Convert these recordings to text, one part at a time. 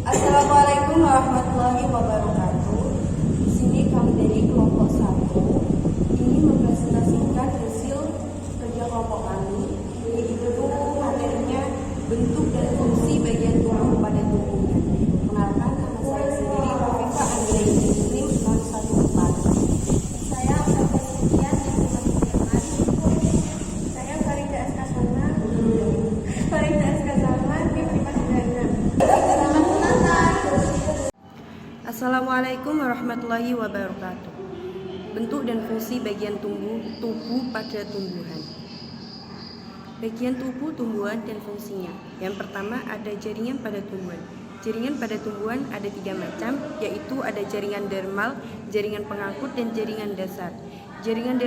Assalamualaikum warahmatullahi wabarakatuh. Di sini kami dari kelompok 1 ingin mempresentasikan hasil kerja kelompok kami, yaitu materinya bentuk dan fungsi bagian tubuh pada tubuhnya. Kenalkan, nama saya sendiri Rafifa Anggraini Muslim 014. Saya Ustazah Sufian yang dimaksudkan. Saya Farida Eskasana. Farida Eskasana tim 596. Selamat Natal. Assalamualaikum warahmatullahi wabarakatuh. Bentuk dan fungsi bagian tubuh pada tumbuhan. Bagian tubuh tumbuhan dan fungsinya. Yang pertama ada jaringan pada tumbuhan. Jaringan pada tumbuhan ada 3 macam, yaitu ada jaringan dermal, jaringan pengangkut, dan jaringan dasar. Jaringan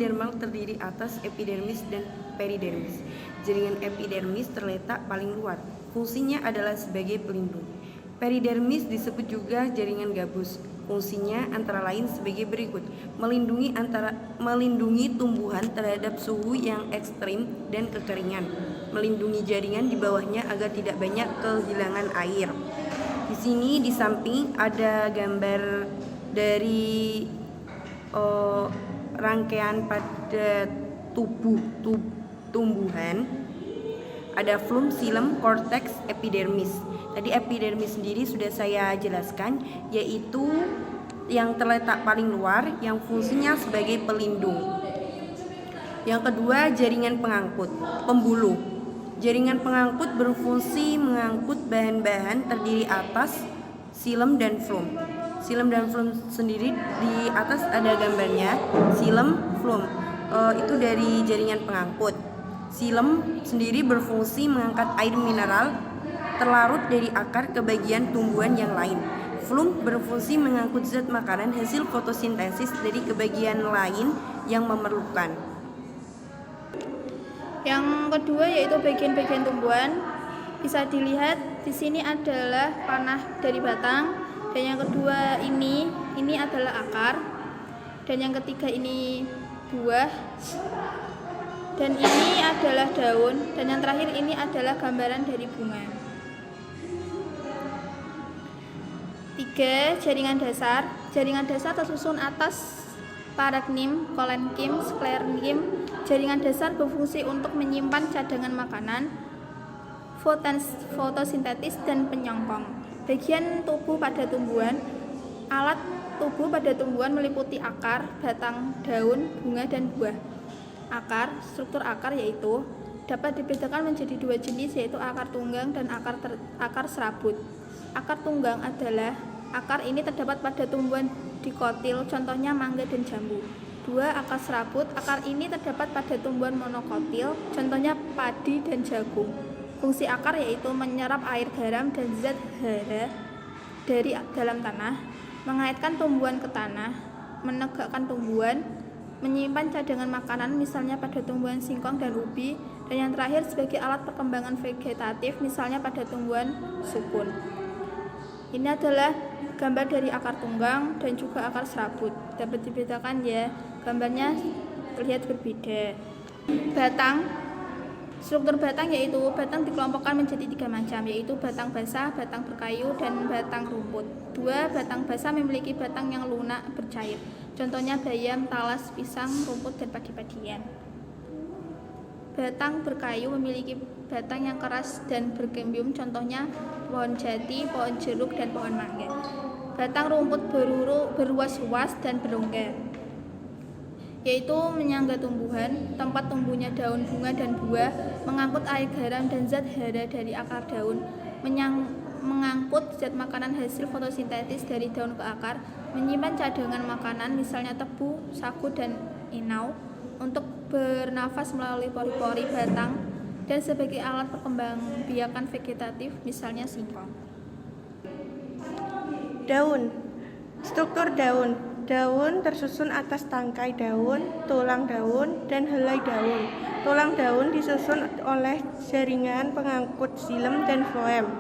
dermal terdiri atas epidermis dan peridermis. Jaringan epidermis terletak paling luar. Fungsinya adalah sebagai pelindung. Peridermis disebut juga jaringan gabus. Fungsinya antara lain sebagai berikut: melindungi tumbuhan terhadap suhu yang ekstrim dan kekeringan, melindungi jaringan di bawahnya agar tidak banyak kehilangan air. Di sini di samping ada gambar dari rangkaian pada tumbuhan. Ada flum, xilem, korteks, epidermis. Tadi epidermis sendiri sudah saya jelaskan, yaitu yang terletak paling luar, yang fungsinya sebagai pelindung. Yang kedua, jaringan pengangkut, pembuluh. Jaringan pengangkut berfungsi mengangkut bahan-bahan terdiri atas xilem dan flum. Xilem dan flum sendiri di atas ada gambarnya. Xilem, flum itu dari jaringan pengangkut. Xilem sendiri berfungsi mengangkat air mineral terlarut dari akar ke bagian tumbuhan yang lain. Flum berfungsi mengangkut zat makanan hasil fotosintesis dari kebagian lain yang memerlukan. Yang kedua yaitu bagian-bagian tumbuhan. Bisa dilihat di sini adalah panah dari batang, dan yang kedua ini adalah akar, dan yang ketiga ini buah, dan ini adalah daun, dan yang terakhir ini adalah gambaran dari bunga. 3. Jaringan dasar. Jaringan dasar tersusun atas parenkrim, kolenkim, sklerenkrim. Jaringan dasar berfungsi untuk menyimpan cadangan makanan, fotosintetis, dan penyongkong. Bagian tubuh pada tumbuhan. Alat tubuh pada tumbuhan meliputi akar, batang, daun, bunga, dan buah. Akar, struktur akar yaitu dapat dibedakan menjadi 2 jenis, yaitu akar tunggang dan akar serabut. Akar tunggang adalah akar ini terdapat pada tumbuhan dikotil, contohnya mangga dan jambu. 2. Akar serabut, akar ini terdapat pada tumbuhan monokotil, contohnya padi dan jagung. Fungsi akar yaitu menyerap air garam dan zat hara dari dalam tanah, mengaitkan tumbuhan ke tanah, menegakkan tumbuhan, menyimpan cadangan makanan misalnya pada tumbuhan singkong dan ubi, dan yang terakhir sebagai alat perkembangan vegetatif misalnya pada tumbuhan sukun. Ini adalah gambar dari akar tunggang dan juga akar serabut. Dapat dibedakan ya, gambarnya terlihat berbeda. Batang. Struktur batang yaitu batang dikelompokkan menjadi 3 macam, yaitu batang basah, batang berkayu, dan batang rumput. 2. Batang basah memiliki batang yang lunak bercair, contohnya bayam, talas, pisang, rumput, dan padi-padian. Batang berkayu memiliki batang yang keras dan bergembium, contohnya pohon jati, pohon jeruk, dan pohon mangga. Batang rumput beruas-uas dan berongga, yaitu menyangga tumbuhan, tempat tumbuhnya daun, bunga, dan buah, mengangkut air garam dan zat hara dari akar daun, mengangkut zat makanan hasil fotosintesis dari daun ke akar, menyimpan cadangan makanan misalnya tebu, sagu, dan inau, untuk bernafas melalui pori-pori batang, dan sebagai alat perkembangbiakan vegetatif misalnya singkong. Daun. Struktur daun. Daun tersusun atas tangkai daun, tulang daun, dan helai daun. Tulang daun disusun oleh jaringan pengangkut xilem dan floem.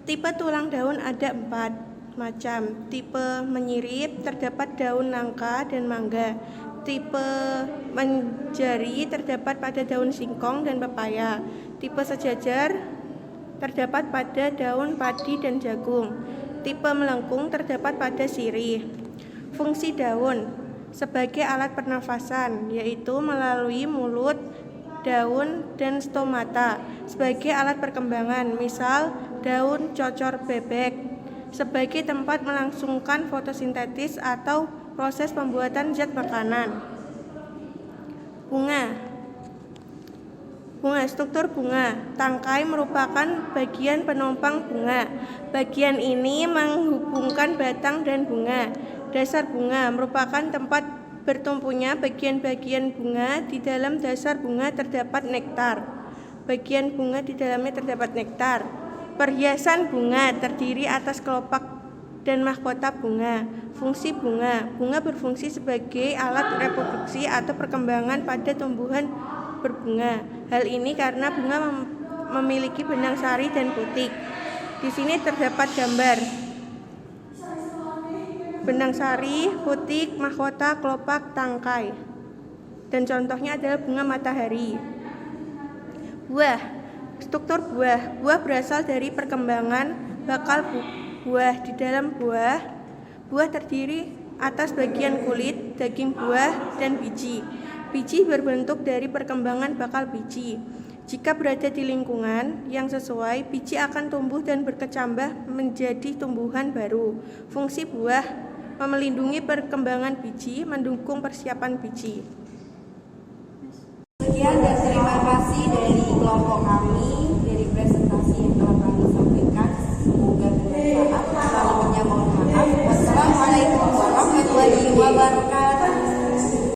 Tipe tulang daun ada 4 macam. Tipe menyirip terdapat daun nangka dan mangga. Tipe menjari terdapat pada daun singkong dan pepaya. Tipe sejajar terdapat pada daun padi dan jagung. Tipe melengkung terdapat pada sirih. Fungsi daun sebagai alat pernafasan, yaitu melalui mulut, daun, dan stomata. Sebagai alat perkembangan, misal daun cocor bebek. Sebagai tempat melangsungkan fotosintesis atau proses pembuatan zat makanan. Bunga, struktur bunga. Tangkai merupakan bagian penopang bunga. Bagian ini menghubungkan batang dan bunga. Dasar bunga merupakan tempat bertumpunya bagian-bagian bunga. Di dalam dasar bunga terdapat nektar. Bagian bunga di dalamnya terdapat nektar. Perhiasan bunga terdiri atas kelopak dan mahkota bunga. Fungsi bunga. Bunga berfungsi sebagai alat reproduksi atau perkembangan pada tumbuhan berbunga. Hal ini karena bunga memiliki benang sari dan putik. Di sini terdapat gambar benang sari, putik, mahkota, kelopak, tangkai. Dan contohnya adalah bunga matahari. Buah. Struktur buah. Buah berasal dari perkembangan bakal buah. Di dalam buah terdiri atas bagian kulit, daging buah, dan biji. Biji berbentuk dari perkembangan bakal biji. Jika berada di lingkungan yang sesuai, biji akan tumbuh dan berkecambah menjadi tumbuhan baru. Fungsi buah melindungi perkembangan biji, mendukung persiapan biji. Sekian dan terima kasih dari kelompok